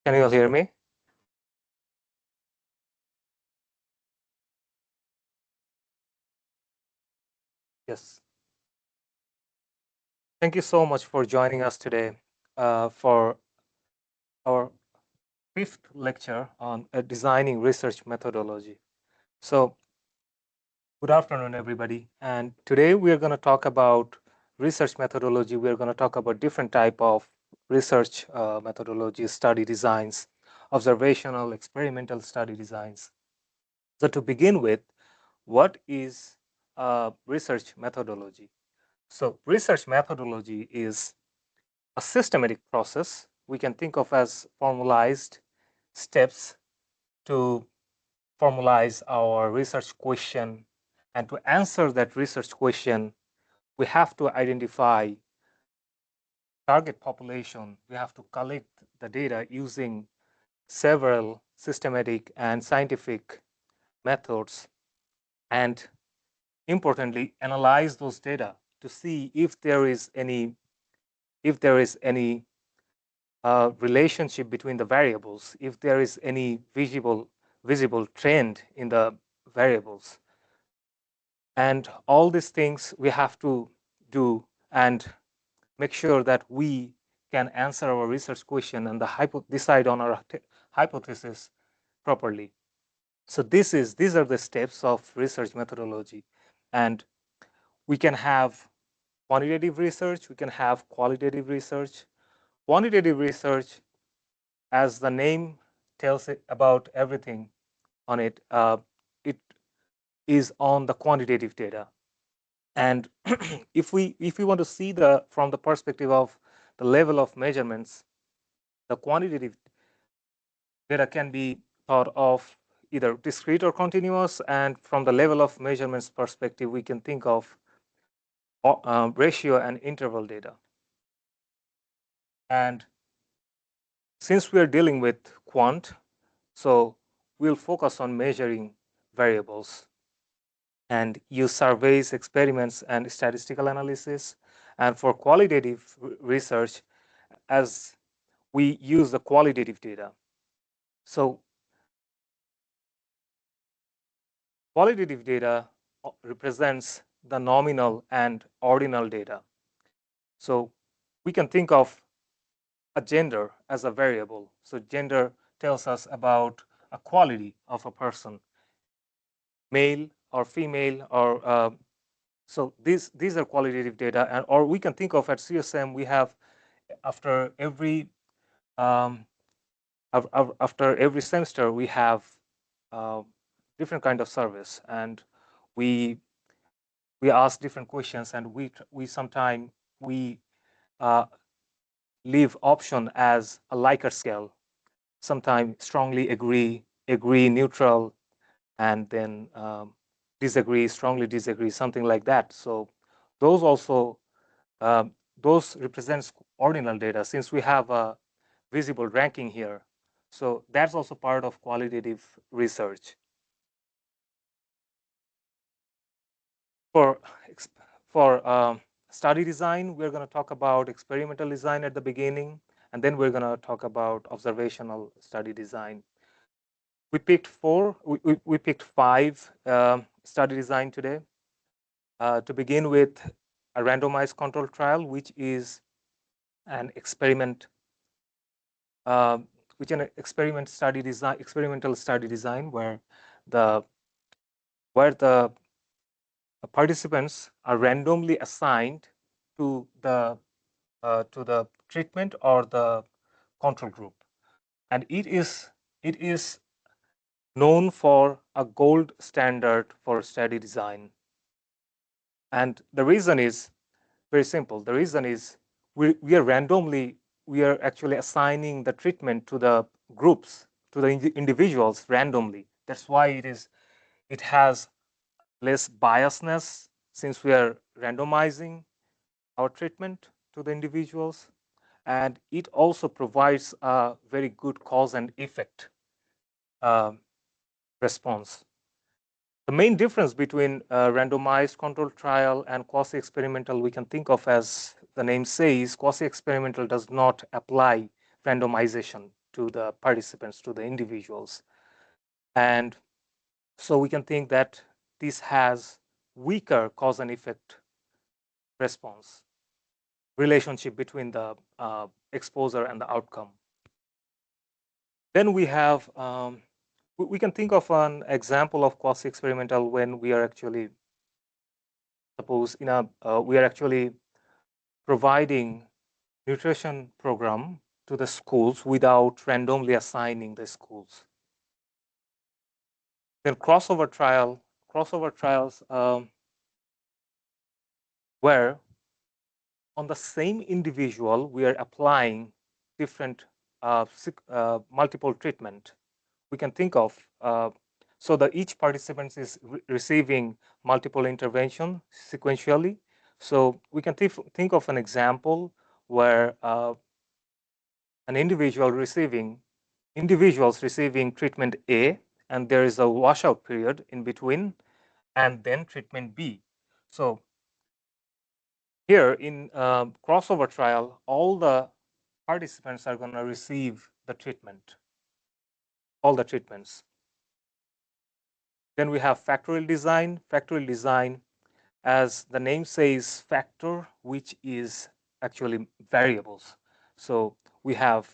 Can you all hear me? Yes. Thank you so much for joining us today for our fifth lecture on designing research methodology. So, good afternoon, everybody. And today we are going to talk about research methodology. We are going to talk about different type of research methodologies, study designs, observational, experimental study designs. So, to begin with, what is research methodology? So, research methodology is a systematic process we can think of as formalized steps to formalize our research question. And to answer that research question, we have to identify target population. We have to collect the data using several systematic and scientific methods, and importantly, analyze those data to see if there is any relationship between the variables, if there is any visible trend in the variables. And all these things we have to do and make sure that we can answer our research question and decide on our hypothesis properly. So these are the steps of research methodology. And we can have quantitative research, we can have qualitative research. Quantitative research, as the name tells it about everything on it, it is on the quantitative data. And if we want to see the from the perspective of the level of measurements, the quantitative data can be thought of either discrete or continuous. And from the level of measurements perspective, we can think of ratio and interval data. And since we are dealing with quant, so we'll focus on measuring variables and use surveys, experiments, and statistical analysis. And for qualitative research, as we use the qualitative data. So qualitative data represents the nominal and ordinal data. So we can think of a gender as a variable. So gender tells us about a quality of a person, male or female, or so these are qualitative data. And or we can think of at CSM we have after every um, after every semester we have uh, different kind of service, and we we ask different questions, and we sometimes we uh, leave option as a Likert scale, sometimes strongly agree, neutral, and then disagree, strongly disagree, something like that. So those also those represents ordinal data, since we have a visible ranking here. So that's also part of qualitative research. For study design, we're going to talk about experimental design at the beginning, and then we're going to talk about observational study design. We picked we picked five study design today. To begin with, a randomized control trial, which is an experiment, uh, experimental study design, the where the participants are randomly assigned to the treatment or the control group, and it is known for a gold standard for study design. And the reason is very simple. The reason is we are actually assigning the treatment to the groups, to the individuals randomly. That's why it has less biasness, since we are randomizing our treatment to the individuals. And it also provides a very good cause and effect um, response. The main difference between randomized controlled trial and quasi-experimental, we can think of as the name says, quasi-experimental does not apply randomization. to the participants, to the individuals. And so we can think that this has weaker cause and effect response relationship between the exposure and the outcome. Then we have, we can think of an example of quasi-experimental when we are actually, suppose in a, we are actually providing nutrition program to the schools without randomly assigning the schools. Then crossover trials where on the same individual we are applying different multiple treatment. We can think of so that each participant is receiving multiple intervention sequentially. So we can think of an example where an individuals receiving treatment A, and there is a washout period in between, and then treatment B. So here in crossover trial, all the participants are going to receive the treatment, all the treatments. Then we have factorial design. Factorial design, as the name says, factor, which is actually variables. So we have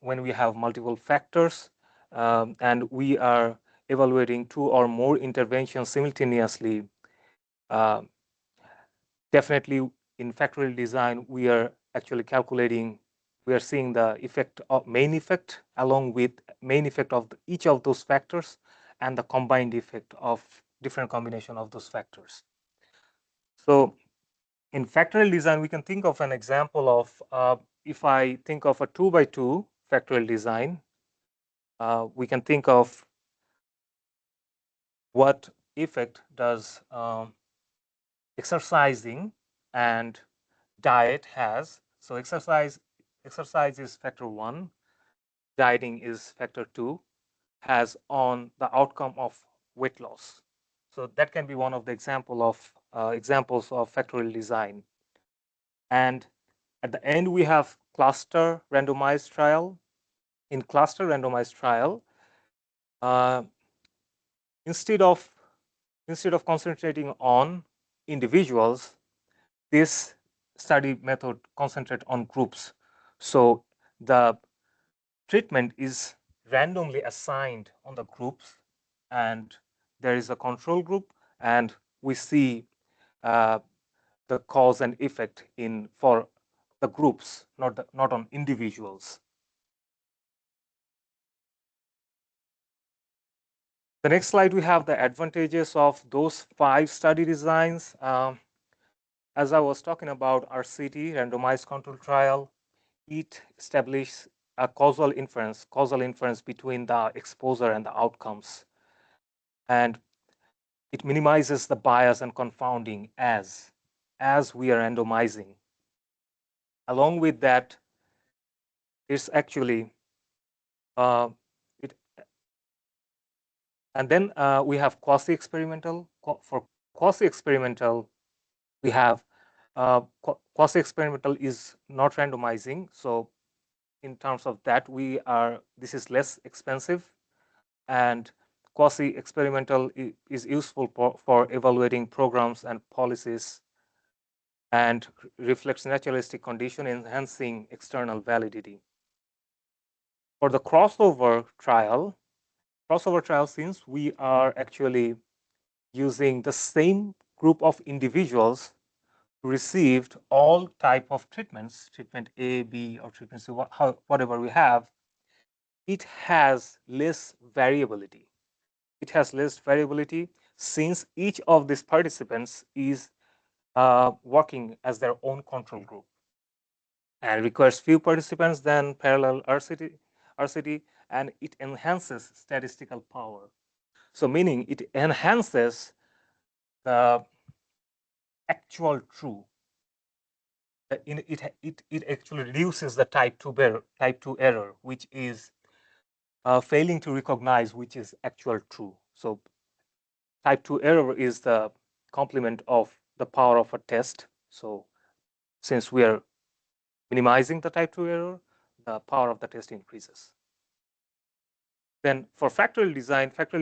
when we have multiple factors, and we are evaluating 2 or more interventions simultaneously, definitely in factorial design, we are actually calculating, we are seeing the effect of main effect along with main effect of each of those factors and the combined effect of different combination of those factors. So in factorial design, we can think of an example of, if I think of a 2 by 2 factorial design, we can think of what effect does exercising and diet has. So exercise is factor 1, dieting is factor 2, has on the outcome of weight loss. So that can be one of the examples of factorial design. And at the end, we have cluster randomized trial. In cluster randomized trial, uh, instead of concentrating on individuals, this study method concentrate on groups. So the treatment is randomly assigned on the groups, and there is a control group, and we see the cause and effect in for the groups, not on individuals. The next slide, we have the advantages of those 5 study designs. As I was talking about RCT, randomized control trial, it establishes a causal inference between the exposure and the outcomes. And it minimizes the bias and confounding as we are randomizing. Along with that, it's actually and then we have quasi-experimental. For quasi-experimental, we have quasi-experimental is not randomizing. So in terms of that, this is less expensive, and quasi-experimental is useful for evaluating programs and policies and reflects naturalistic condition, enhancing external validity. For the crossover trial, since we are actually using the same group of individuals who received all type of treatments, treatment A, B, or treatment C, whatever we have, it has less variability. It has less variability since each of these participants is working as their own control group and requires few participants than parallel RCT, and it enhances statistical power. So meaning it enhances the actual true. It actually reduces the type 2 error, which is failing to recognize which is actual true. So type 2 error is the complement of the power of a test. So since we are minimizing the type 2 error, the power of the test increases. Then for factorial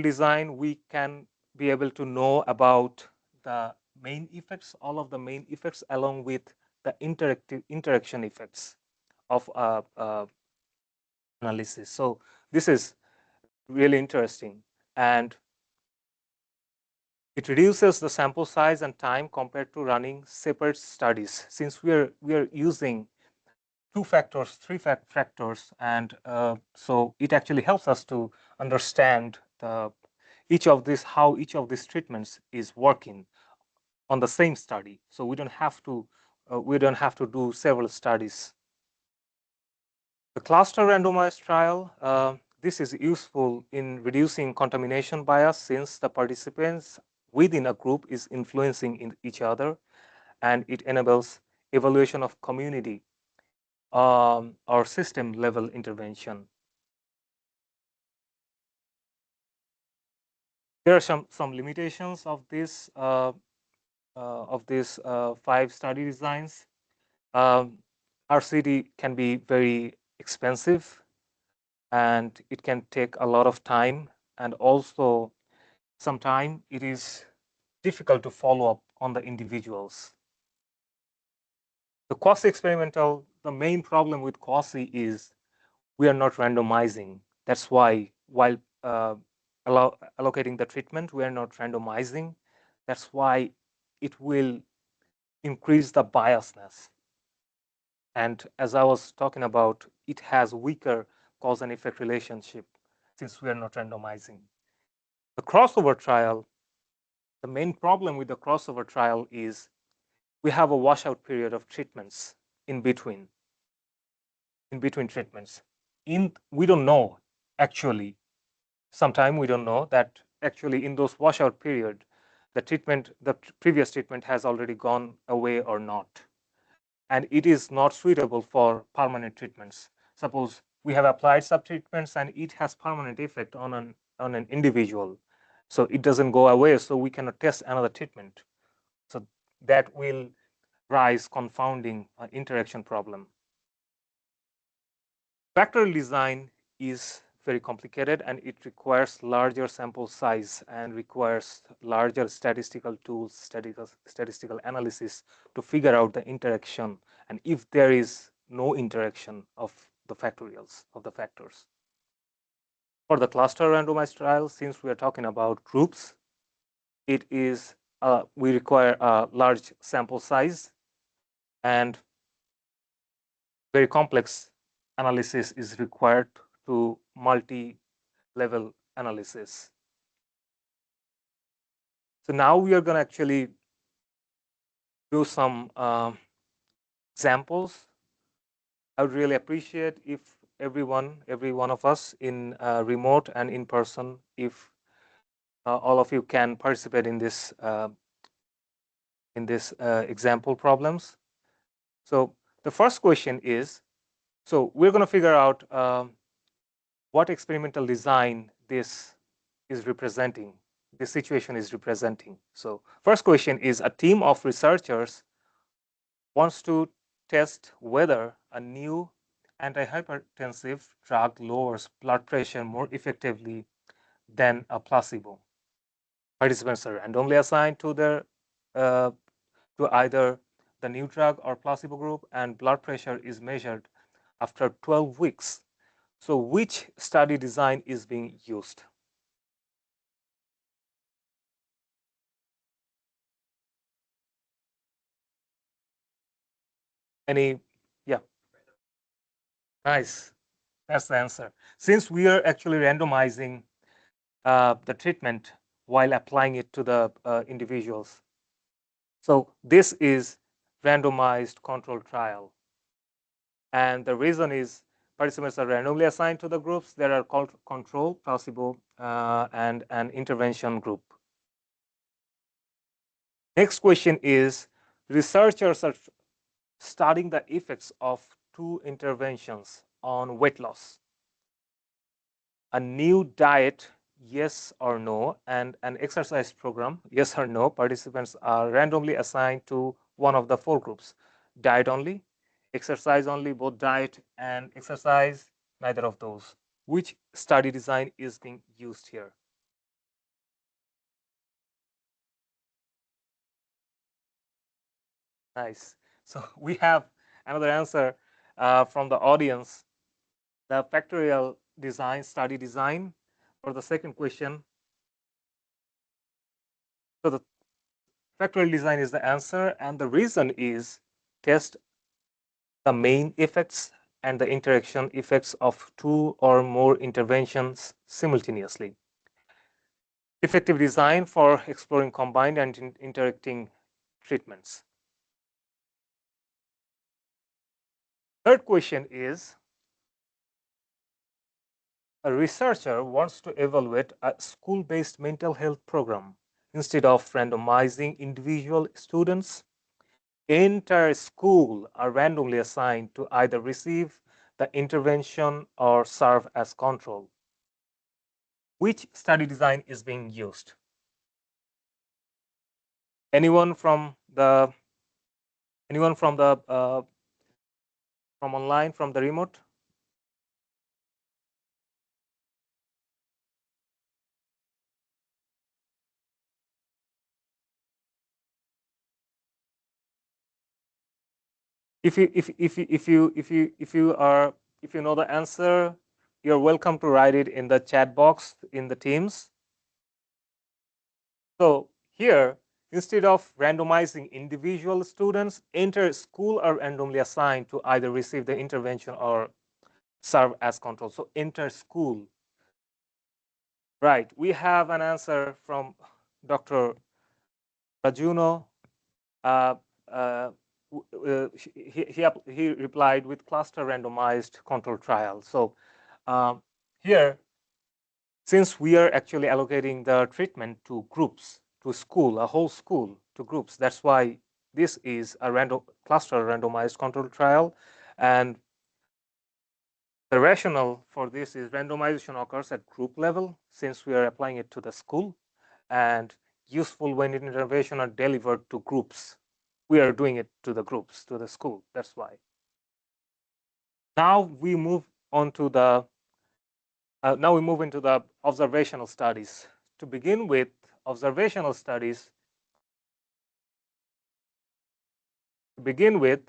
design, we can be able to know about the main effects, all of the main effects, along with the interaction effects of analysis. So this is really interesting, and it reduces the sample size and time compared to running separate studies, since we are using two factors, three factors, and so it actually helps us to understand how each of these treatments is working on the same study. So we don't have to do several studies. The cluster randomized trial, this is useful in reducing contamination bias, since the participants within a group is influencing each other, and it enables evaluation of community or system level intervention. There are some limitations of this these 5 study designs. RCD can be very expensive, and it can take a lot of time, and also sometimes it is difficult to follow up on the individuals. The quasi-experimental, the main problem with quasi is we are not randomizing. That's why while allocating the treatment, we are not randomizing. That's why it will increase the biasness. And as I was talking about, it has weaker cause and effect relationship, since we are not randomizing. The crossover trial, the main problem with the crossover trial is we have a washout period of treatments in between treatments. We don't know, actually, sometime we don't know that actually in those washout period, the previous treatment has already gone away or not. And it is not suitable for permanent treatments. Suppose we have applied sub-treatments and it has permanent effect on an individual. So it doesn't go away, so we cannot test another treatment. So that will rise confounding interaction problem. Factorial design is very complicated, and it requires larger sample size and requires larger statistical tools, statistical analysis to figure out the interaction, and if there is no interaction of the factorials, of the factors. For the cluster randomized trial, since we are talking about groups, it is we require a large sample size, and very complex analysis is required to multi-level analysis. So now we are going to actually do some examples. I would really appreciate if every one of us in remote and in person, if all of you can participate in this example problems. So the first question is, so we're going to figure out what experimental design this is representing, this situation is representing. So first question is, a team of researchers wants to test whether a new antihypertensive drug lowers blood pressure more effectively than a placebo. Participants are randomly assigned to either the new drug or placebo group, and blood pressure is measured after 12 weeks. So which study design is being used? Any? Yeah. Nice. That's the answer. Since we are actually randomizing the treatment while applying it to the individuals. So this is randomized controlled trial. And the reason is participants are randomly assigned to the groups. There are control, placebo, and an intervention group. Next question is, researchers are studying the effects of 2 interventions on weight loss. A new diet, yes or no, and an exercise program, yes or no. Participants are randomly assigned to one of the 4 groups: diet only, exercise only, both diet and exercise, neither of those. Which study design is being used here? Nice. So we have another answer from the audience. The factorial design, study design for the second question. So the factorial design is the answer, and the reason is test the main effects and the interaction effects of two or more interventions simultaneously. Effective design for exploring combined and interacting treatments. Third question is, a researcher wants to evaluate a school-based mental health program. Instead of randomizing individual students, entire school are randomly assigned to either receive the intervention or serve as control. Which study design is being used? Anyone from the anyone from online, from the remote? If you know the answer, you're welcome to write it in the chat box in the Teams. So here, instead of randomizing individual students, entire school are randomly assigned to either receive the intervention or serve as control. So entire school. Right. We have an answer from Dr. Rajuno. Uh, uh, he replied with cluster randomized control trial. So here, since we are actually allocating the treatment to groups, to school, a whole school, to groups, that's why this is a random cluster randomized control trial. And the rationale for this is randomization occurs at group level since we are applying it to the school, and useful when intervention are delivered to groups. We are doing it to the groups, to the school. That's why. Now we move on to the now we move into the observational studies. To begin with, observational studies. To begin with,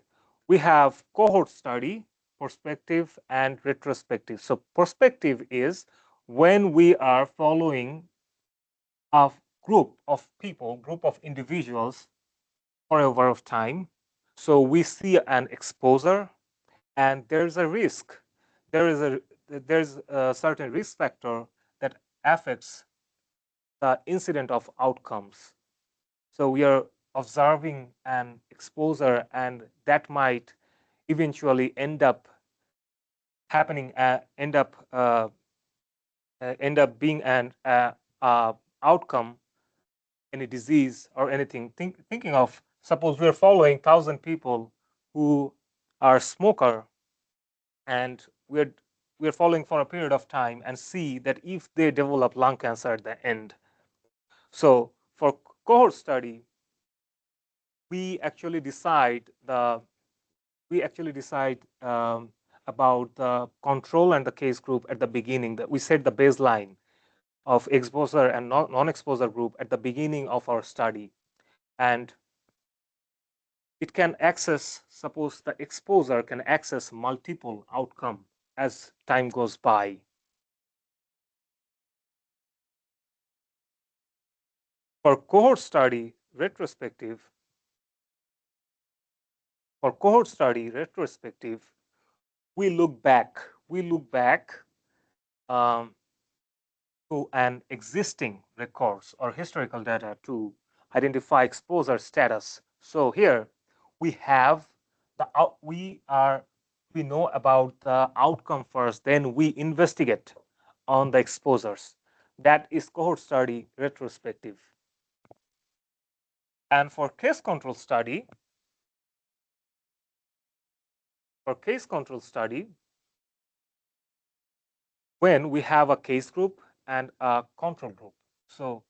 we have cohort study, prospective, and retrospective. So prospective is when we are following a group of people, group of individuals for a over of time. So we see an exposure, and there's a risk. There's a certain risk factor that affects the incident of outcomes. So we are observing an exposure, and that might eventually happening, end up being an outcome, any disease or anything. Thinking of, suppose we're following 1,000 people who are smoker, and we're following for a period of time and see that if they develop lung cancer at the end. So for cohort study, we actually decide about the control and the case group at the beginning. That we set the baseline of exposure and non-exposure group at the beginning of our study, and it can access, suppose the exposure can access multiple outcome as time goes by. For cohort study retrospective, we look back. Um, to an existing records or historical data to identify exposure status. So here we have we know about the outcome first, then we investigate on the exposures. That is cohort study retrospective. And for case control study, when we have a case group and a control group, so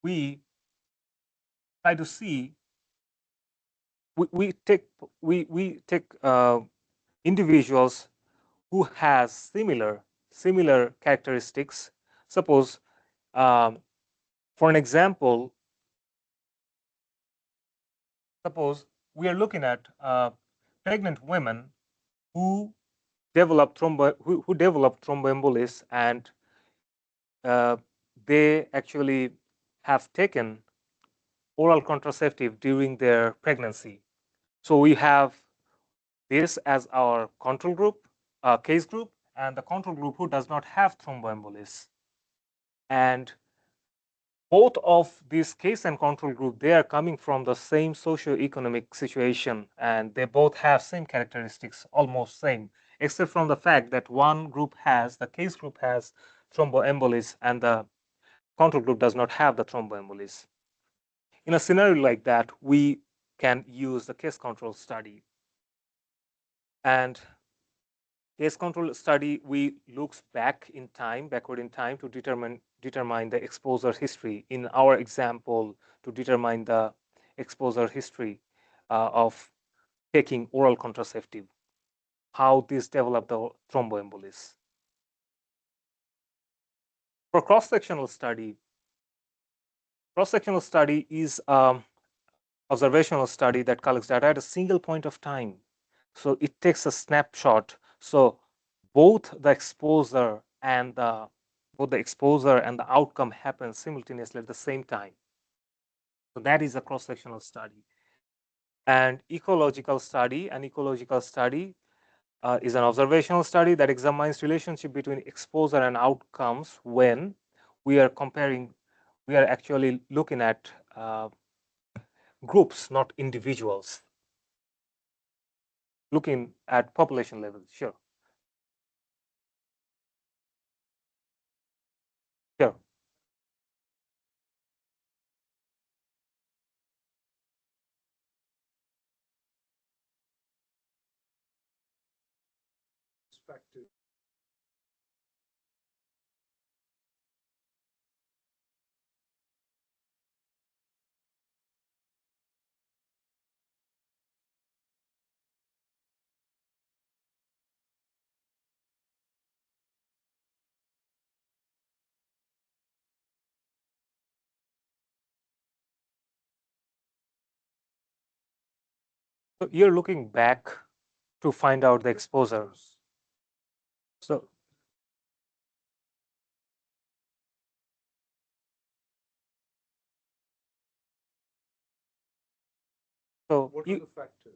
we try to see we take individuals who has similar characteristics. Suppose, for an example, suppose we are looking at pregnant women who who develop thromboembolism, and uh, they actually have taken oral contraceptive during their pregnancy. So we have this as our control group, case group, and the control group who does not have thromboembolism. And both of these case and control group, they are coming from the same socio-economic situation, and they both have same characteristics, almost same, except from the fact that the case group has thromboembolism, and the control group does not have the thromboembolism. In a scenario like that, we can use the case control study. And case control study, we looks backward in time to determine the exposure history. In our example, to determine the exposure history of taking oral contraceptive, how this developed the thromboembolism. For cross-sectional study is observational study that collects data at a single point of time. So it takes a snapshot. So both the exposure and the outcome happen simultaneously at the same time. So that is a cross-sectional study. And ecological study is an observational study that examines relationship between exposure and outcomes when we are actually looking at groups, not individuals, looking at population level. Sure. Sure. So you're looking back to find out the exposure. So,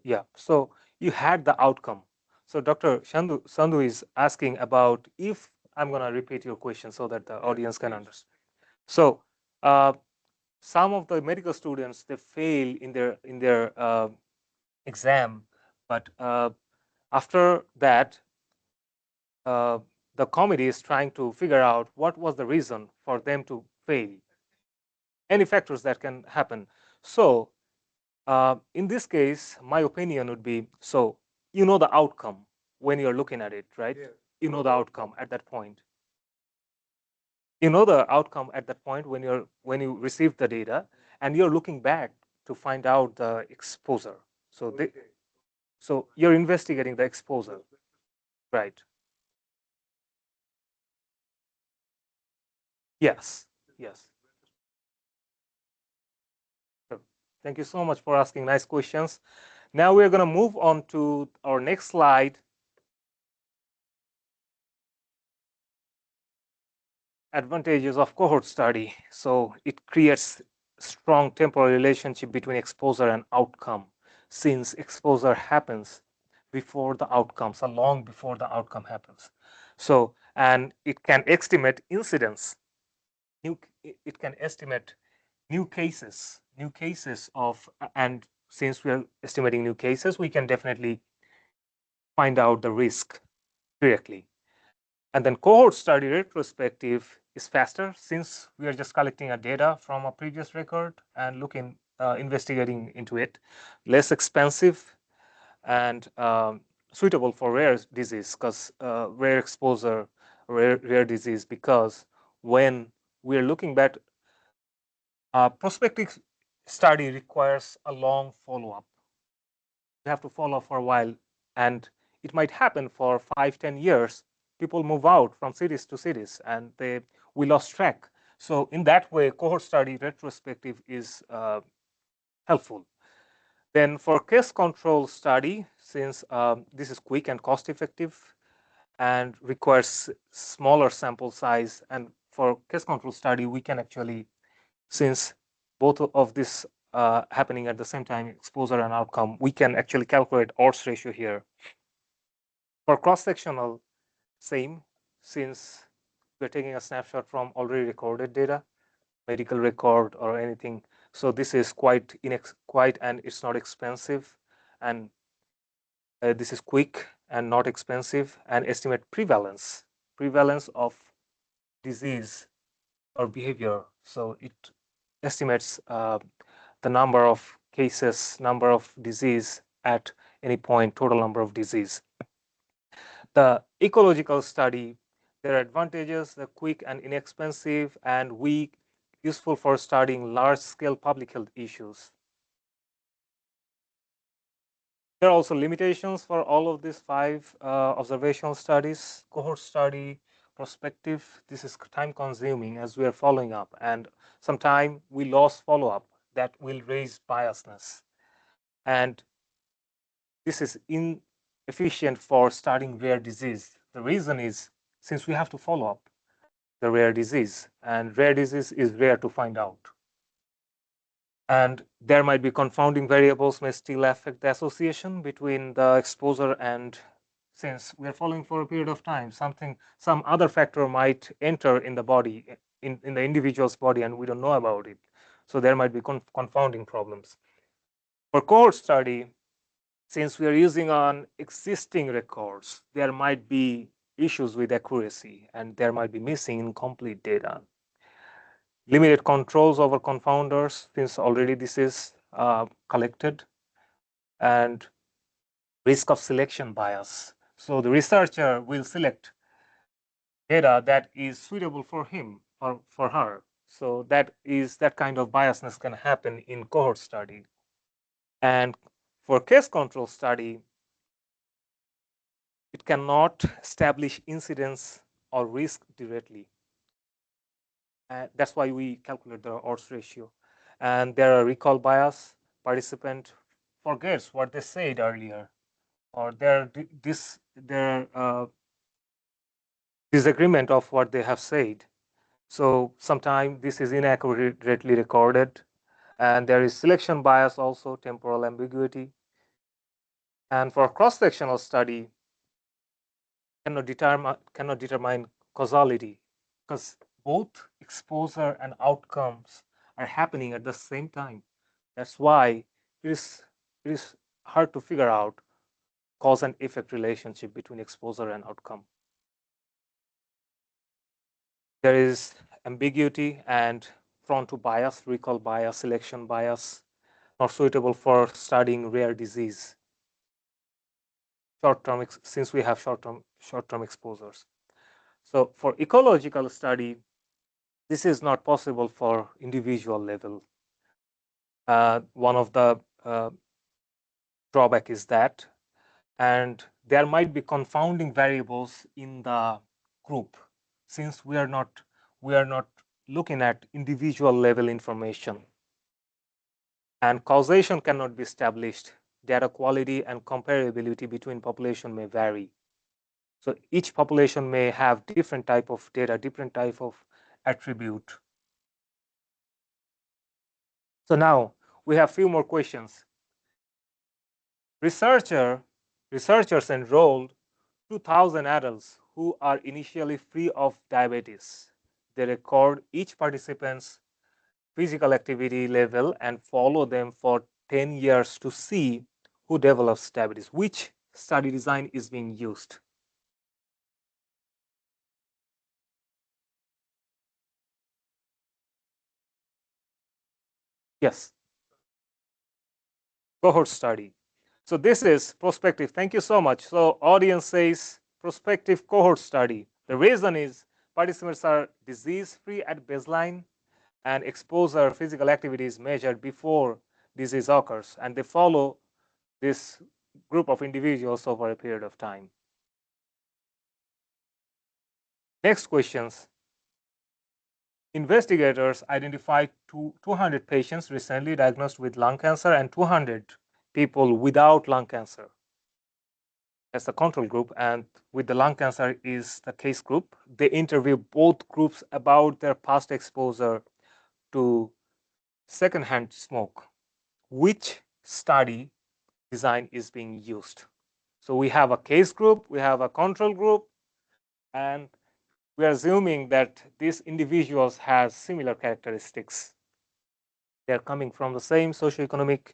yeah. So you had the outcome. So Dr. Sandhu is asking about, if I'm going to repeat your question so that the audience can understand. So uh, some of the medical students, they fail in their exam, but after that, uh, the committee is trying to figure out what was the reason for them to fail. Any factors that can happen. So in this case, my opinion would be, so you know the outcome when you're looking at it, right? Yeah. You know the outcome at that point. You know the outcome at that point when you receive the data, and you're looking back to find out the exposure. So so you're investigating the exposure, right? Yes. Yes. So thank you so much for asking nice questions. Now we're going to move on to our next slide. Advantages of cohort study. So it creates strong temporal relationship between exposure and outcome, since exposure happens before the outcomes, long before the outcome happens. So, and it can estimate incidence. It can estimate new cases of, and since we are estimating new cases, we can definitely find out the risk directly. And then cohort study retrospective is faster, since we are just collecting a data from a previous record and investigating into it. Less expensive, and suitable for rare disease, because rare disease, because when we're looking back, prospective study requires a long follow-up. You have to follow for a while, and it might happen for 5-10 years. People move out from cities to cities, and we lost track. So in that way, cohort study retrospective is helpful. Then for case control study, since this is quick and cost effective and requires smaller sample size, and for case control study, we can actually, since both of this happening at the same time, exposure and outcome, we can actually calculate odds ratio here. For cross-sectional, same, since we're taking a snapshot from already recorded data, medical record or anything. So this is quite and it's not expensive, and this is quick and not expensive, and estimate prevalence of disease or behavior. So it estimates the number of cases, number of disease at any point, total number of disease. The ecological study, there are advantages, they're quick and inexpensive and useful for studying large-scale public health issues. There are also limitations for all of these 5 observational studies. Cohort study, prospective, this is time consuming as we are following up, and sometime we lost follow-up that will raise biasness. And this is inefficient for studying rare disease. The reason is, since we have to follow up the rare disease, and rare disease is rare to find out. And there might be confounding variables may still affect the association between the exposure, and since we're following for a period of time, some other factor might enter in the body, in the individual's body, and we don't know about it. So there might be confounding problems. For cohort study, since we are using on existing records, there might be issues with accuracy, and there might be missing incomplete data. Limited controls over confounders, since already this is collected, and risk of selection bias. So the researcher will select data that is suitable for him or for her. So that kind of biasness can happen in cohort study. And for case control study, it cannot establish incidence or risk directly. That's why we calculate the odds ratio. And there are recall bias. Participant forgets what they said earlier, or their disagreement of what they have said. So sometimes this is inaccurately recorded, and there is selection bias also, temporal ambiguity. And for cross-sectional study, cannot determine causality, because both exposure and outcomes are happening at the same time. That's why it is hard to figure out cause and effect relationship between exposure and outcome. There is ambiguity and prone to bias, recall bias, selection bias, not suitable for studying rare disease. Short-term, since we have short-term exposures. So for ecological study, this is not possible for individual level. One of the drawback is that, and there might be confounding variables in the group, since we are not looking at individual level information, and causation cannot be established. Data quality and comparability between population may vary. So each population may have different type of data, different type of attribute. So now we have few more questions. Researchers enrolled 2,000 adults who are initially free of diabetes. They record each participant's physical activity level and follow them for 10 years to see who develops diabetes. Which study design is being used? Yes, cohort study. So this is prospective. Thank you so much. So audience says prospective cohort study. The reason is participants are disease-free at baseline, and exposure physical activity is measured before disease occurs, and they follow this group of individuals over a period of time. Next questions. Investigators identified 200 patients recently diagnosed with lung cancer and 200 people without lung cancer as the control group, and with the lung cancer is the case group. They interview both groups about their past exposure to secondhand smoke. Which study design is being used? So we have a case group, we have a control group, and we are assuming that these individuals have similar characteristics. They're coming from the same socioeconomic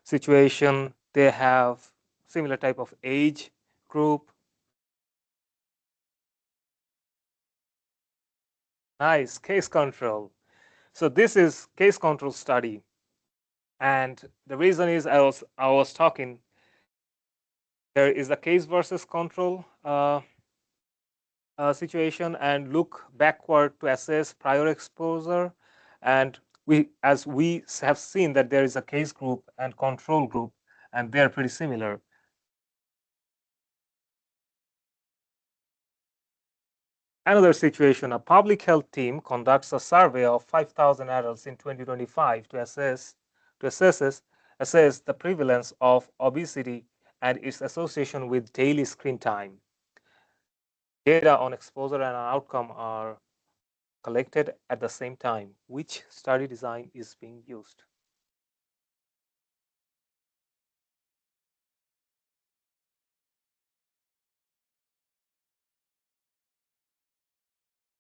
situation. They have similar type of age group. Nice, case control. So this is case control study. And the reason is I was talking, there is a case versus control situation, and look backward to assess prior exposure. And as we have seen that there is a case group and control group, and they are pretty similar. Another situation, a public health team conducts a survey of 5,000 adults in 2025 to assess the prevalence of obesity and its association with daily screen time. Data on exposure and outcome are collected at the same time. Which study design is being used?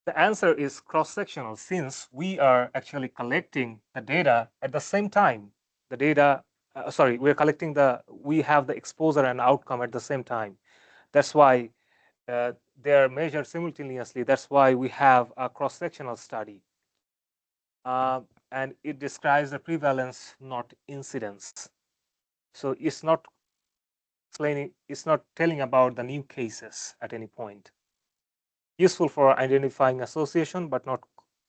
The answer is cross-sectional, since we are actually collecting the data at the same time. The data, we're collecting we have the exposure and outcome at the same time. That's why they are measured simultaneously. That's why we have a cross-sectional study. And it describes the prevalence, not incidence. So it's not telling about the new cases at any point. Useful for identifying association, but not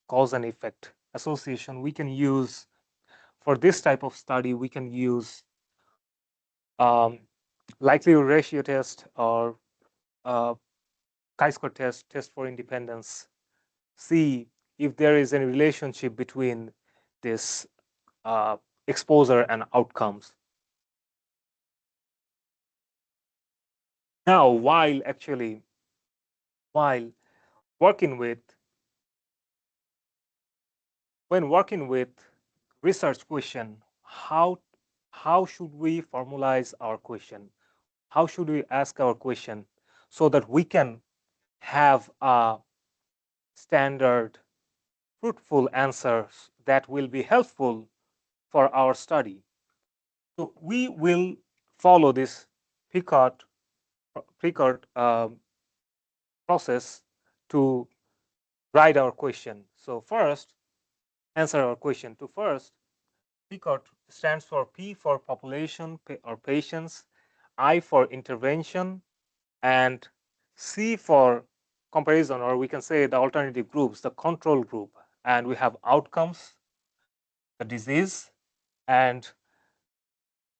cause and effect. Association we can use for this type of study. We can use likelihood ratio test or chi-square test for independence. See if there is any relationship between this exposure and outcomes. Now, while working with when working with research question, how should we formalize our question? How should we ask our question so that we can have a standard, fruitful answers that will be helpful for our study? So we will follow this Picard process to write our question. So first, answer our question. To first, Picard stands for P for population or patients, I for intervention, and C for comparison, or we can say the alternative groups, the control group. And we have outcomes, the disease, and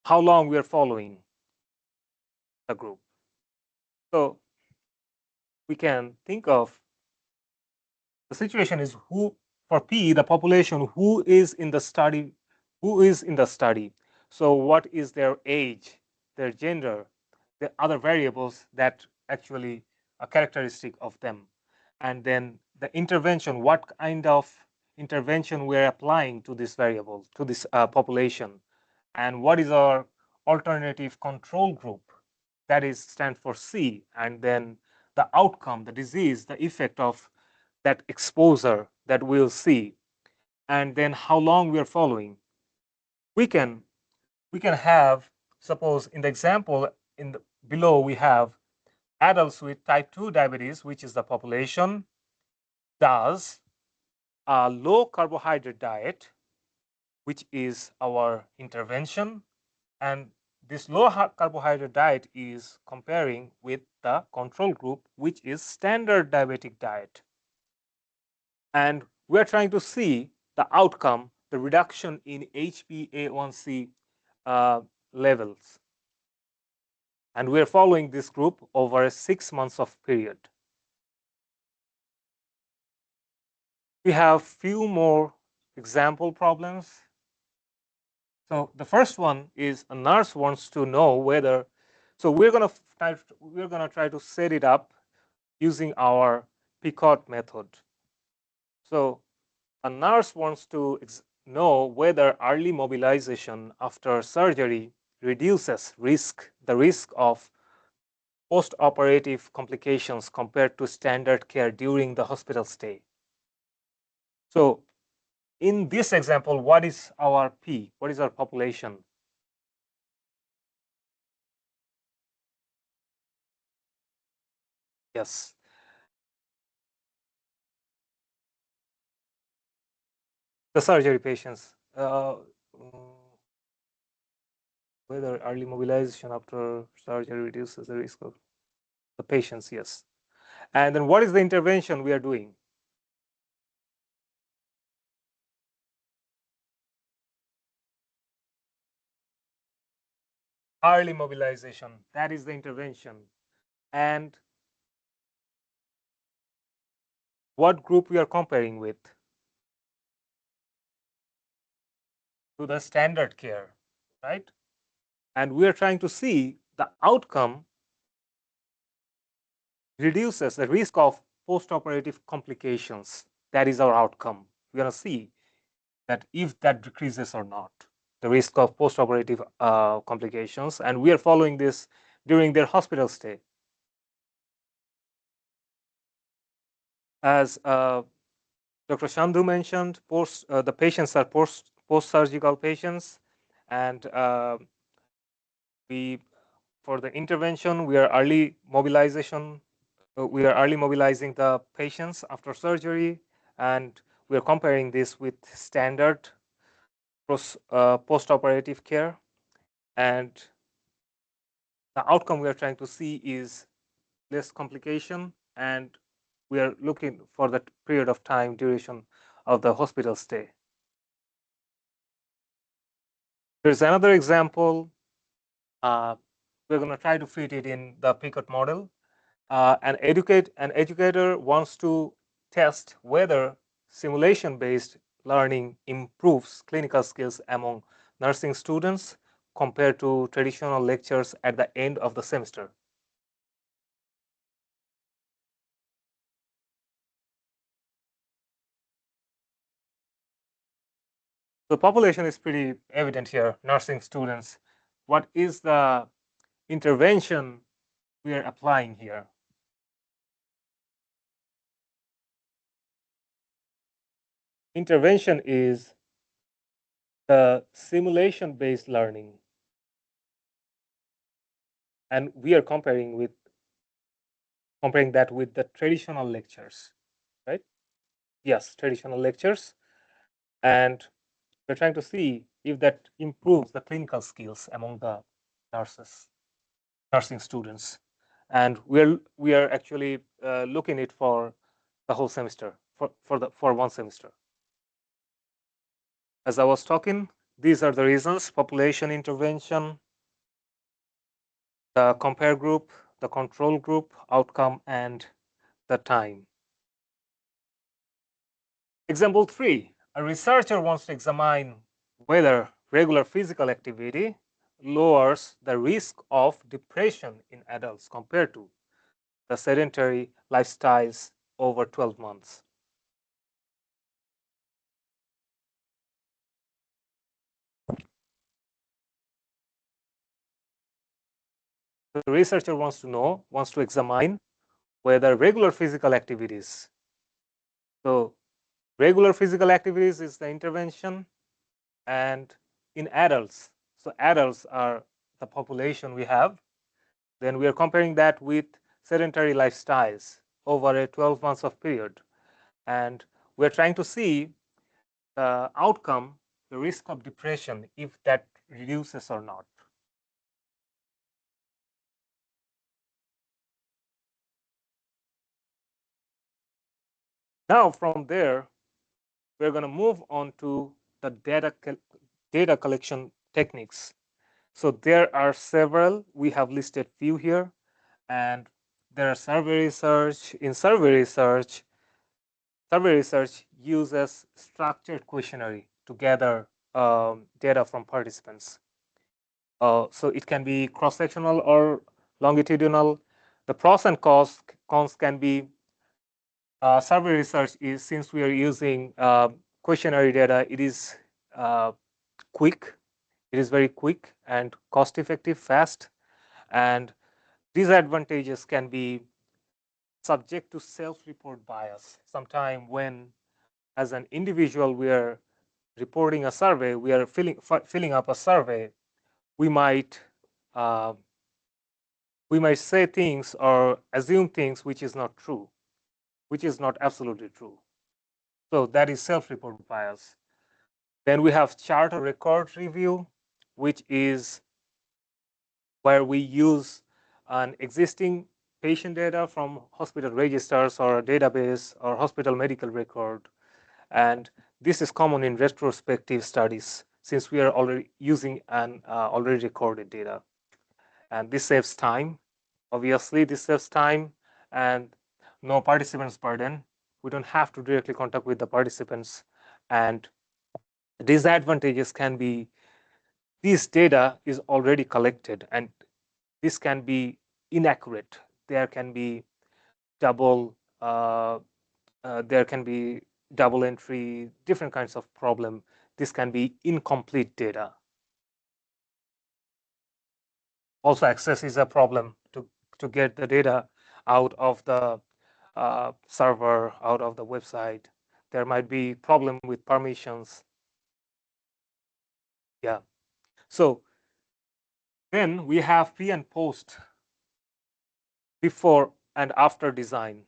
how long we are following the group. So we can think of the situation is who, for P, the population, who is in the study, So what is their age, their gender, the other variables that actually are characteristic of them. And then the intervention, what kind of intervention we're applying to this variable, to this population. And what is our alternative control group? That is stand for C. And then the outcome, the disease, the effect of that exposure that we'll see, and then how long we are following. We can have, suppose in the example below, we have adults with type 2 diabetes, which is the population, does a low carbohydrate diet, which is our intervention, and this low carbohydrate diet is comparing with the control group, which is standard diabetic diet. And we're trying to see the outcome, the reduction in HbA1c levels. And we're following this group over a 6 months of period. We have few more example problems. So the first one is a nurse wants to know whether, so we're gonna try to set it up using our Picot method. So a nurse wants to know whether early mobilization after surgery reduces the risk of post-operative complications compared to standard care during the hospital stay. So in this example, what is our P? What is our population? Yes, the surgery patients. Whether early mobilization after surgery reduces the risk of the patients, yes. And then what is the intervention we are doing? Early mobilization, that is the intervention. And what group we are comparing with? To the standard care, right? And we are trying to see the outcome reduces the risk of post-operative complications. That is our outcome. We're going to see that if that decreases or not, the risk of post-operative complications. And we are following this during their hospital stay. As Dr. Shandhu mentioned, the patients are post-surgical patients, and we for the intervention we are early mobilization. We are early mobilizing the patients after surgery, and we are comparing this with standard post-operative care. And the outcome we are trying to see is less complication, and we are looking for that period of time duration of the hospital stay. There's another example. We're going to try to fit it in the Picot model. An educator wants to test whether simulation-based learning improves clinical skills among nursing students compared to traditional lectures at the end of the semester. The population is pretty evident here, nursing students. What is the intervention we are applying here? Intervention is the simulation-based learning, and we are comparing that with the traditional lectures, right? Yes, traditional lectures, and we're trying to see if that improves the clinical skills among the nursing students, and we are actually looking it for the whole semester, for one semester. As I was talking, these are the reasons: population intervention, the compare group, the control group, outcome, and the time. Example 3, a researcher wants to examine whether regular physical activity lowers the risk of depression in adults compared to the sedentary lifestyles over 12 months. The researcher wants to examine whether regular physical activities. So regular physical activities is the intervention, and in adults, so adults are the population we have, then we are comparing that with sedentary lifestyles over a 12 months of period, and we're trying to see the outcome, the risk of depression, if that reduces or not. Now from there we're going to move on to the data collection techniques. So there are several. We have listed few here, and there are survey research. In survey research uses structured questionnaire to gather data from participants. So it can be cross-sectional or longitudinal. The pros and cons can be survey research is, since we are using questionnaire data, it is uh, quick. It is very quick and cost-effective, fast, and disadvantages can be subject to self-report bias. Sometime when, as an individual, we are reporting a survey, we are filling up a survey, we might uh, we might say things or assume things which is not true, which is not absolutely true. So that is self-report bias. Then we have chart or record review, which is where we use an existing patient data from hospital registers or a database or hospital medical record. And this is common in retrospective studies since we are already using an already recorded data. And this saves time. Obviously, this saves time and no participants burden. We don't have to directly contact with the participants. And disadvantages can be this data is already collected and this can be inaccurate. There can be double there can be double entry, different kinds of problem. This can be incomplete data. Also, access is a problem to get the data out of the server, out of the website. There might be problem with permissions. Yeah. So then we have pre and post, before and after design,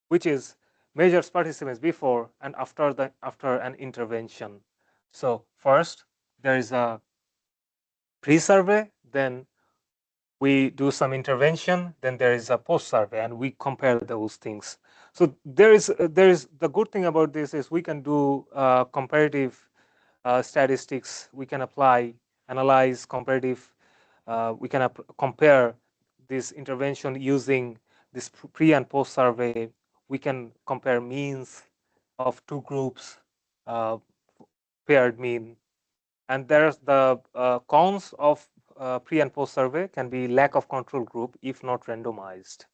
which is measures participants before and after an intervention. So first there is a pre-survey, then we do some intervention, then there is a post-survey, and we compare those things. So there is the good thing about this is we can do comparative statistics. We can analyze comparative. We can compare this intervention using this pre and post survey. We can compare means of two groups, uh, paired mean. And there's the cons of pre and post survey can be lack of control group if not randomized.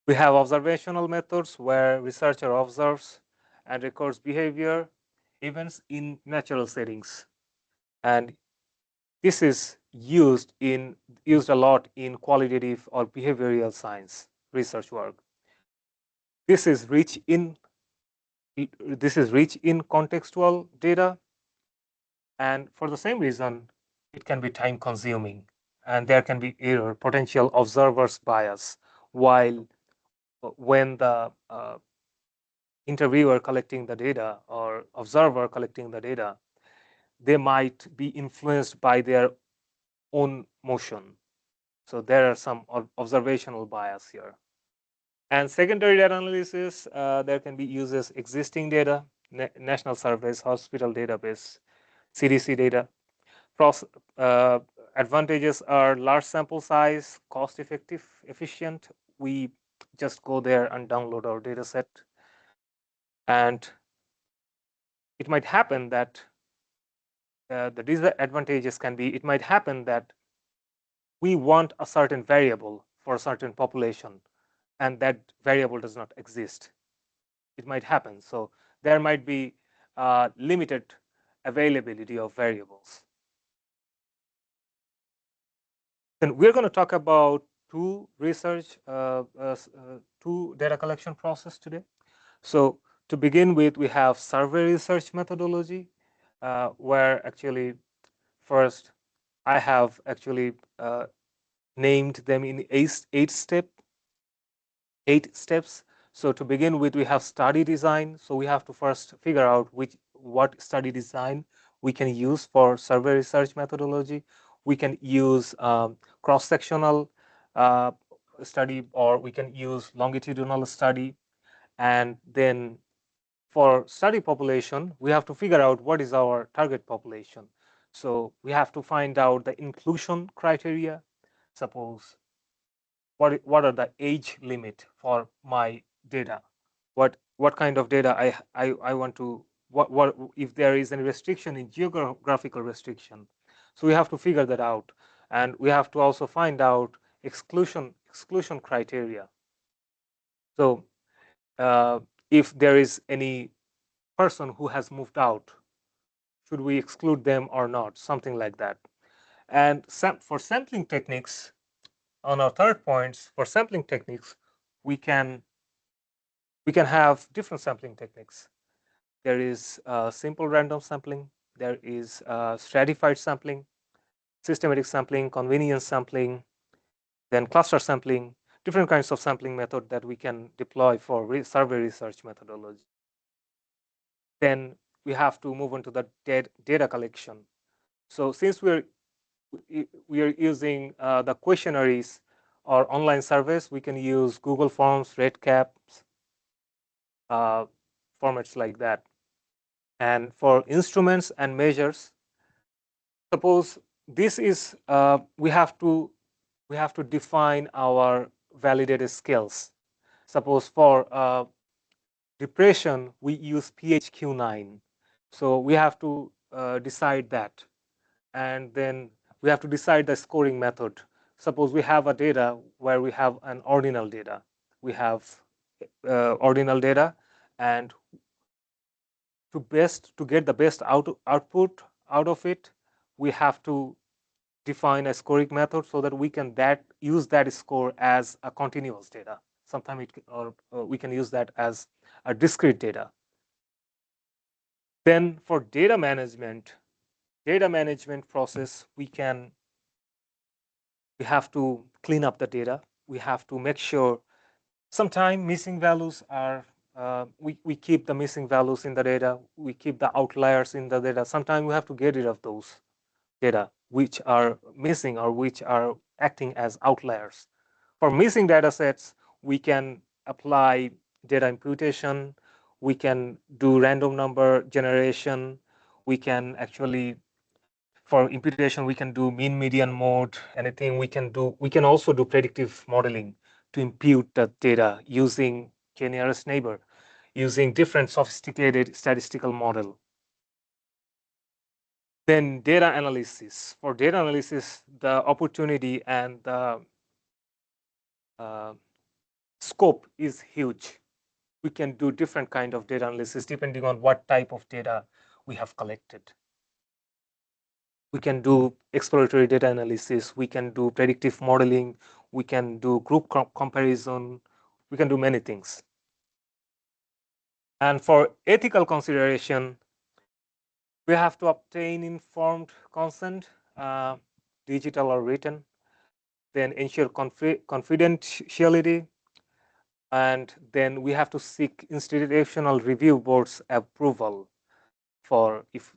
We have observational methods where researcher observes and records behavior events in natural settings. And this is used a lot in qualitative or behavioral science research work. This is rich in contextual data, and for the same reason, it can be time consuming, and there can be error, potential observer's bias, while when the interviewer collecting the data or observer collecting the data, they might be influenced by their own motion. So there are some observational bias here. And secondary data analysis, there can be uses existing data, national surveys, hospital database, CDC data. Pros, uh, Advantages are large sample size, cost effective, efficient. We just go there and download our data set. And it might happen that the disadvantages can be, it might happen that we want a certain variable for a certain population, and that variable does not exist. It might happen. So there might be limited availability of variables. Then we're going to talk about two data collection process today. So to begin with, we have survey research methodology, where actually first I have actually named them in eight steps. So to begin with, we have study design. So we have to first figure out what study design we can use for survey research methodology. We can use cross-sectional uh, study, or we can use longitudinal study. And then for study population, we have to figure out what is our target population. So we have to find out the inclusion criteria. Suppose what are the age limit for my data? What kind of data I want to what if there is any restriction in geographical restriction. So we have to figure that out, and we have to also find out exclusion criteria. So if there is any person who has moved out, should we exclude them or not? Something like that. And for sampling techniques, on our third points, for sampling techniques, we can we can have different sampling techniques. There is simple random sampling. There is stratified sampling, systematic sampling, convenience sampling, then cluster sampling, different kinds of sampling method that we can deploy for survey research methodology. Then we have to move on to the data collection. So since we are using the questionnaires or online surveys, we can use Google Forms, RedCaps, uh, formats like that. And for instruments and measures, suppose this is we have to define our validated scales. Suppose for depression we use PHQ-9, so we have to decide that, and then we have to decide the scoring method. Suppose we have a data where we have an ordinal data, we have ordinal data, and to get the best output out of it, we have to define a scoring method so that we can use that score as a continuous data. Sometimes we can use that as a discrete data. Then for data management process, we have to clean up the data. We have to make sure sometimes missing values are we keep the missing values in the data. We keep the outliers in the data. Sometimes we have to get rid of those data which are missing or which are acting as outliers. For missing data sets, we can apply data imputation, we can do random number generation, we can actually, for imputation, we can do mean median mode, anything we can also do predictive modeling to impute the data using k-nearest neighbor, using different sophisticated statistical model. Then data analysis. For data analysis, the opportunity and the uh, scope is huge. We can do different kind of data analysis depending on what type of data we have collected. We can do exploratory data analysis, we can do predictive modeling, we can do group comparison, we can do many things. And for ethical consideration, we have to obtain informed consent, digital or written, then ensure confidentiality, and then we have to seek institutional review boards approval for if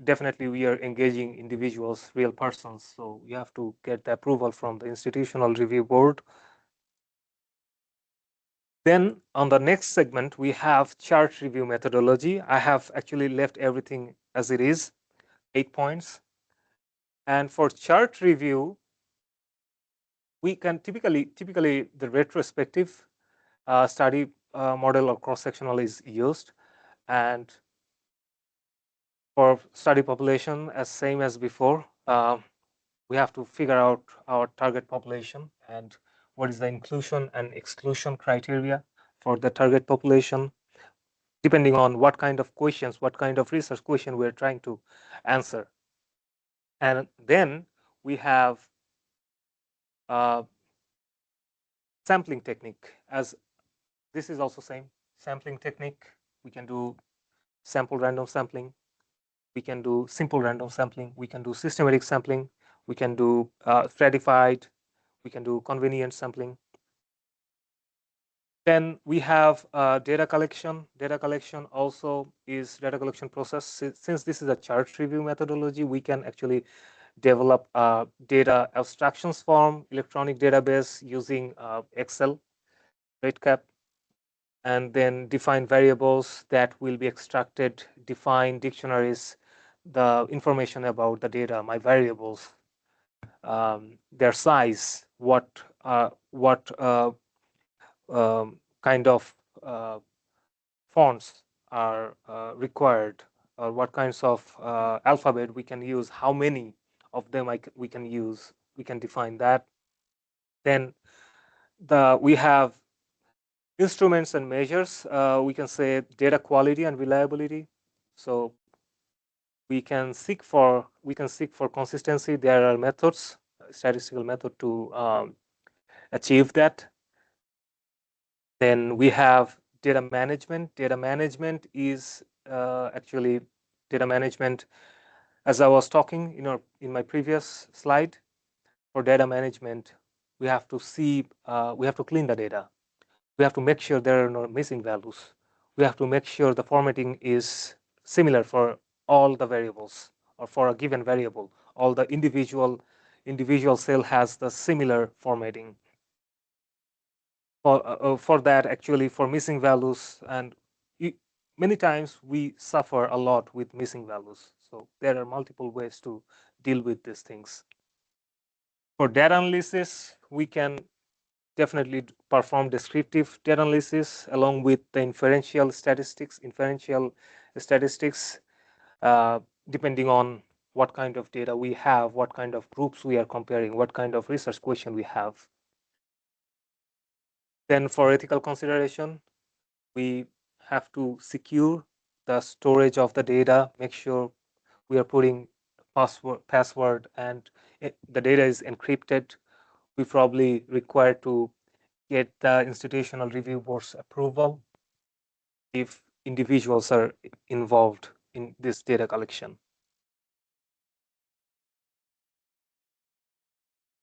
definitely we are engaging individuals, real persons, so you have to get the approval from the institutional review board. Then on the next segment we have chart review methodology. I have actually left everything as it is, 8 points. And for chart review, we can typically the retrospective study model or cross-sectional is used, and for study population, as same as before, we have to figure out our target population and what is the inclusion and exclusion criteria for the target population, depending on what kind of questions, what kind of research question we're trying to answer. And then we have sampling technique. As this is also same sampling technique. We can do sample random sampling, we can do simple random sampling, we can do systematic sampling, we can do stratified, we can do convenient sampling. Then we have data collection. Data collection also is data collection process. Since this is a chart review methodology, we can actually develop a data abstractions form, electronic database using Excel, RedCap, and then define variables that will be extracted, define dictionaries, the information about the data, my variables, their size, what kind of fonts are required, or what kinds of alphabet we can use, how many of them we can use, we can define that. Then we have instruments and measures. We can say data quality and reliability. So we can seek for consistency. There are methods, statistical method to achieve that. Then we have data management. Data management is actually data management. As I was talking, in my previous slide, for data management, we have to clean the data. We have to make sure there are no missing values. We have to make sure the formatting is similar for all the variables, or for a given variable. All the individual cell has the similar formatting. For that, actually, for missing values, and many times we suffer a lot with missing values. So there are multiple ways to deal with these things. For data analysis, we can definitely perform descriptive data analysis along with the inferential statistics, uh, depending on what kind of data we have, what kind of groups we are comparing, what kind of research question we have. Then for ethical consideration, we have to secure the storage of the data, make sure we are putting password, and the data is encrypted. We probably require to get the institutional review board's approval if individuals are involved in this data collection.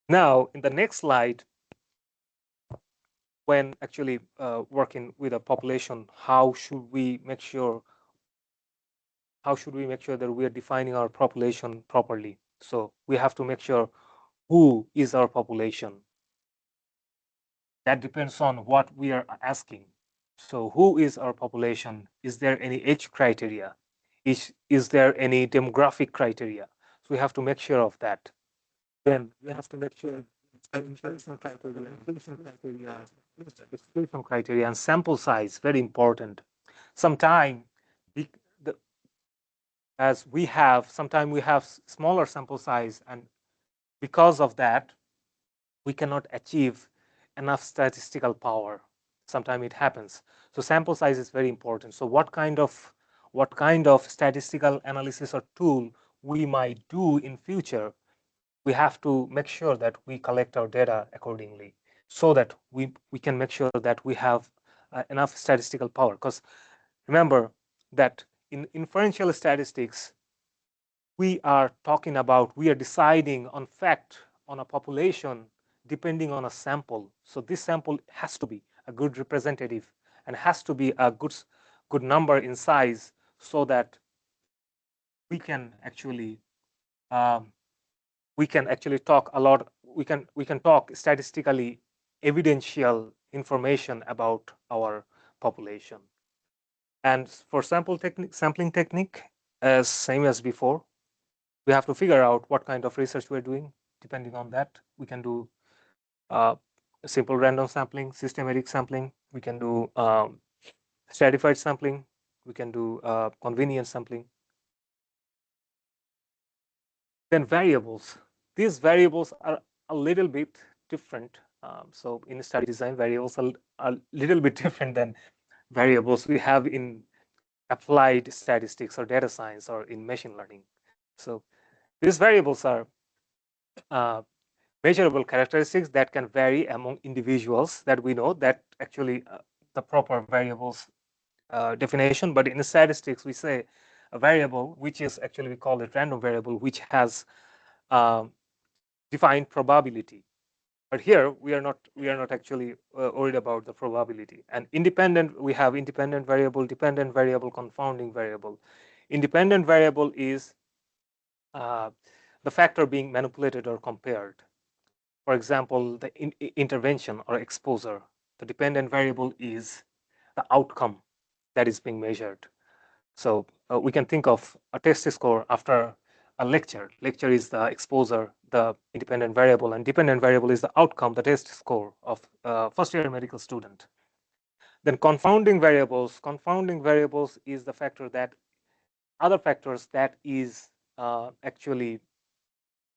Now, in the next slide, when actually working with a population, how should we make sure that we are defining our population properly? So we have to make sure who is our population. That depends on what we are asking. So who is our population? Is there any age criteria? Is there any demographic criteria? So we have to make sure of that. Then we have to make sure exclusion criteria and sample size, very important. Sometime we, the, as we have, sometimes we have smaller sample size, and because of that, we cannot achieve enough statistical power. Sometimes it happens. So sample size is very important. So what kind of statistical analysis or tool we might do in future, we have to make sure that we collect our data accordingly, so that we can make sure that we have enough statistical power. Because remember that in inferential statistics, we are deciding on fact on a population depending on a sample. So this sample has to be a good representative and has to be a good number in size, so that we can actually um, talk a lot. We can talk statistically evidential information about our population. And for sampling technique, as same as before, we have to figure out what kind of research we're doing. Depending on that, we can do uh, simple random sampling, systematic sampling. We can do stratified sampling. We can do convenience sampling. Then variables. These variables are a little bit different. So in study design, variables are a little bit different than variables we have in applied statistics or data science or in machine learning. So these variables are uh, measurable characteristics that can vary among individuals, that we know that actually the proper variables definition. But in statistics, we say a variable, which is actually, we call it random variable, which has um, defined probability. But here we are not actually worried about the probability. And independent, we have independent variable, dependent variable, confounding variable. Independent variable is uh, the factor being manipulated or compared. For example, the intervention or exposure. The dependent variable is the outcome that is being measured. So we can think of a test score after a lecture. Lecture is the exposure, the independent variable, and dependent variable is the outcome, the test score of first year medical student. Then confounding variables. Confounding variables is the factor that other factors that is actually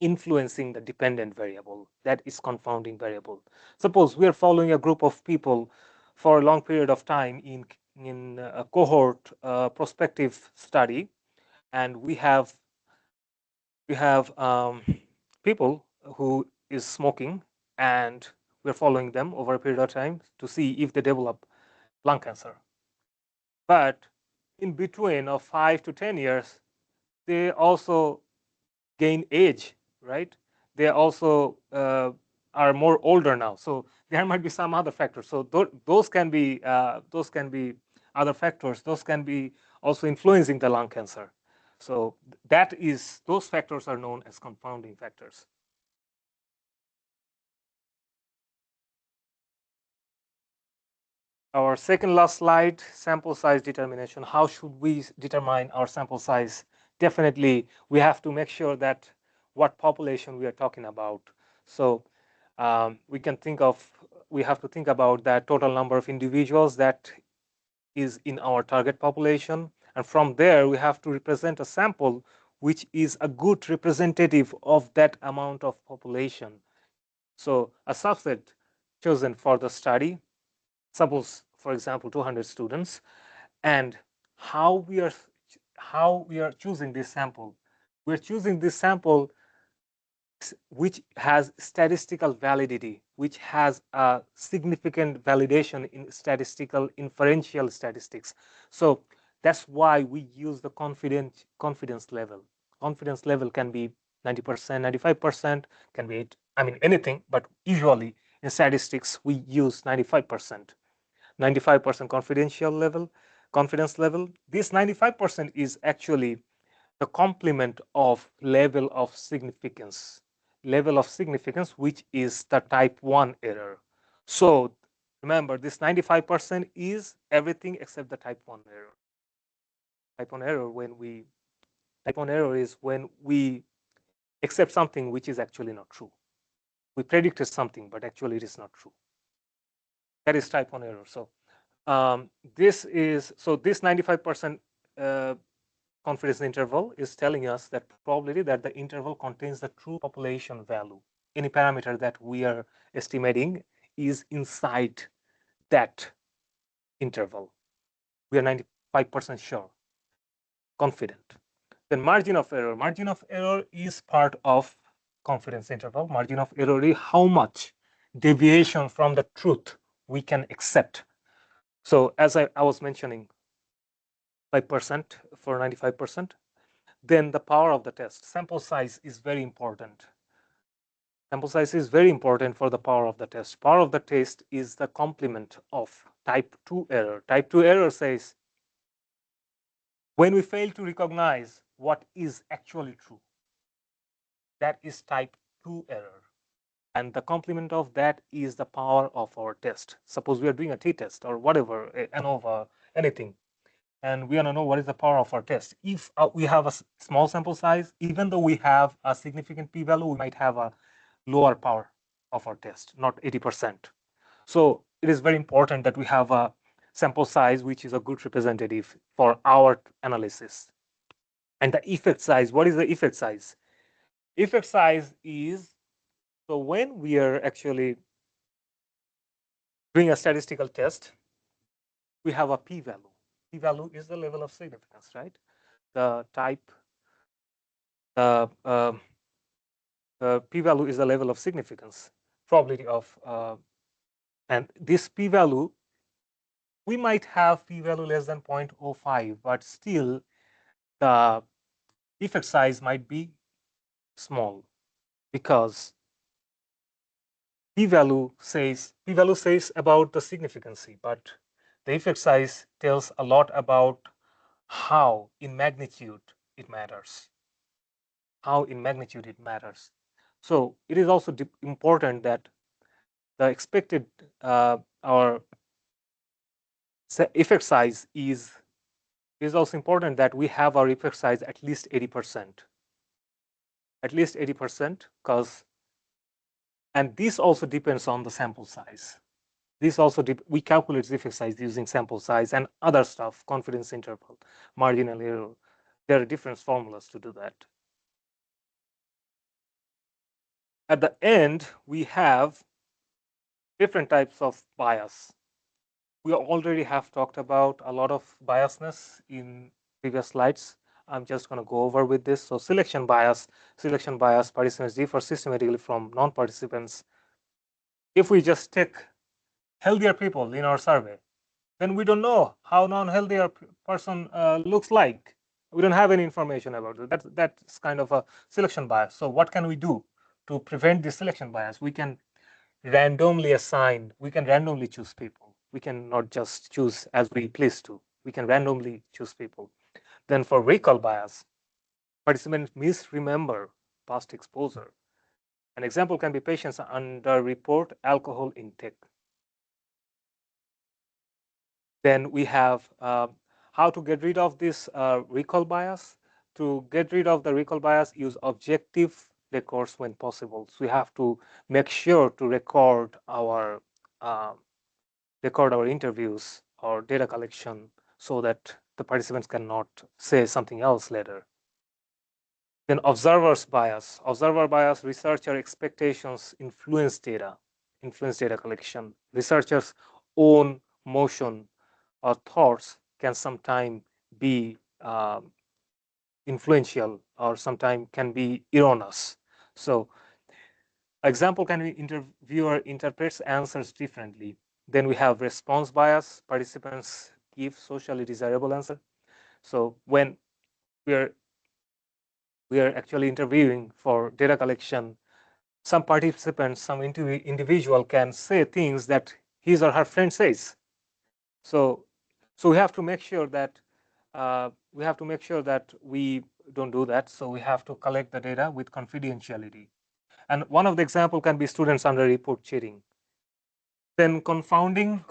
influencing the dependent variable, that is confounding variable. Suppose we are following a group of people for a long period of time in a cohort prospective study, and we have people who is smoking, and we're following them over a period of time to see if they develop lung cancer. But in between of 5 to 10 years, they also gain age, right? They also are more older now, so there might be some other factors. So those can be other factors. Those can be also influencing the lung cancer. So that is, those factors are known as confounding factors. Our second last slide, sample size determination. How should we determine our sample size? Definitely, we have to make sure that what population we are talking about. So we can think of, we have to think about that total number of individuals that is in our target population. And from there, we have to represent a sample which is a good representative of that amount of population. So a subset chosen for the study, suppose, for example, 200 students, and how we are choosing this sample. We're choosing this sample which has statistical validity, which has a significant validation in statistical inferential statistics. So that's why we use the confidence level. Confidence level can be 90%, 95%, can be, I mean, anything, but usually in statistics, we use 95%. 95% confidence level. This 95% is actually the complement of level of significance, which is the type 1 error. So remember, this 95% is everything except the type 1 error. Type 1 error type 1 error is when we accept something which is actually not true. We predicted something, but actually it is not true. That is type 1 error. So this 95% confidence interval is telling us that probability that the interval contains the true population value. Any parameter that we are estimating is inside that interval. We are 95% sure, confident. Then margin of error. Margin of error is part of confidence interval. Margin of error is how much deviation from the truth we can accept. So as I was mentioning, 5% for 95%. Then the power of the test. Sample size is very important. Sample size is very important for the power of the test. Power of the test is the complement of type 2 error. Type 2 error says when we fail to recognize what is actually true, that is type 2 error. And the complement of that is the power of our test. Suppose we are doing a t-test or whatever, ANOVA, anything, and we want to know what is the power of our test. If we have a small sample size, even though we have a significant p-value, we might have a lower power of our test, not 80%. So it is very important that we have a sample size which is a good representative for our analysis. And the effect size, what is the effect size? Effect size is, so when we are actually doing a statistical test, we have a p-value. P-value is the level of significance, right? The type, uh, p-value is the level of significance, probability of, and this p-value, we might have p-value less than 0.05, but still the effect size might be small because p-value says about the significance, but the effect size tells a lot about how in magnitude it matters. How in magnitude it matters. So it is also important that the expected our effect size is It is also important that we have our effect size at least 80%. At least 80%, because, and this also depends on the sample size. This also, we calculate the effect size using sample size and other stuff, confidence interval, marginal error. There are different formulas to do that. At the end, we have different types of bias. We already have talked about a lot of biasness in previous slides. I'm just going to go over with this. So selection bias, participants differ systematically from non-participants. If we just take healthier people in our survey, then we don't know how non-healthier person looks like. We don't have any information about it. That's kind of a selection bias. So what can we do to prevent this selection bias? We can randomly choose people. We can not just choose as we please to. We can randomly choose people. Then for recall bias, participants misremember past exposure. An example can be patients under report alcohol intake. Then we have how to get rid of this recall bias. To get rid of the recall bias, use objective records when possible. So we have to make sure to record our interviews or data collection so that the participants cannot say something else later. Then observer's bias. Observer bias, researcher expectations influence data collection. Researchers' own motion or thoughts can sometimes be influential or sometimes can be erroneous. So example can be interviewer interprets answers differently. Then we have response bias. Participants give socially desirable answer. So when we are actually interviewing for data collection, some participants, some individual can say things that his or her friend says. So we have to make sure that we don't do that. So we have to collect the data with confidentiality. And one of the example can be students under report cheating. Then confounding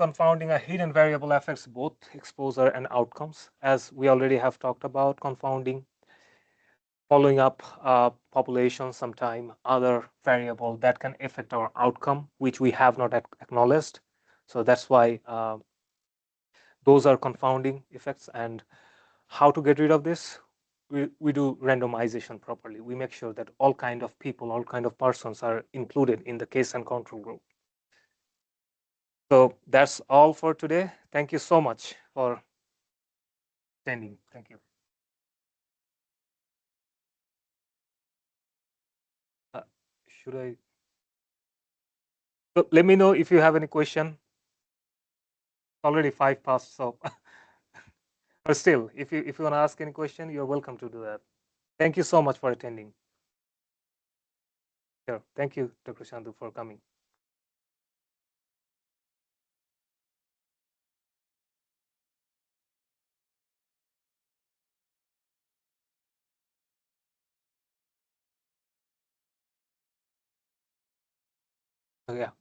a hidden variable affects both exposure and outcomes, as we already have talked about. Confounding, following up population, sometime other variable that can affect our outcome, which we have not acknowledged. So that's why those are confounding effects. And how to get rid of this? We do randomization properly. We make sure that all kind of people, all kind of persons are included in the case and control group. So that's all for today. Thank you so much for attending. Thank you. Should I? So let me know if you have any question. Already 5 past, so but still, if you want to ask any question, you're welcome to do that. Thank you so much for attending. Sure. Thank you, Dr. Shandu, for coming. Oh, yeah.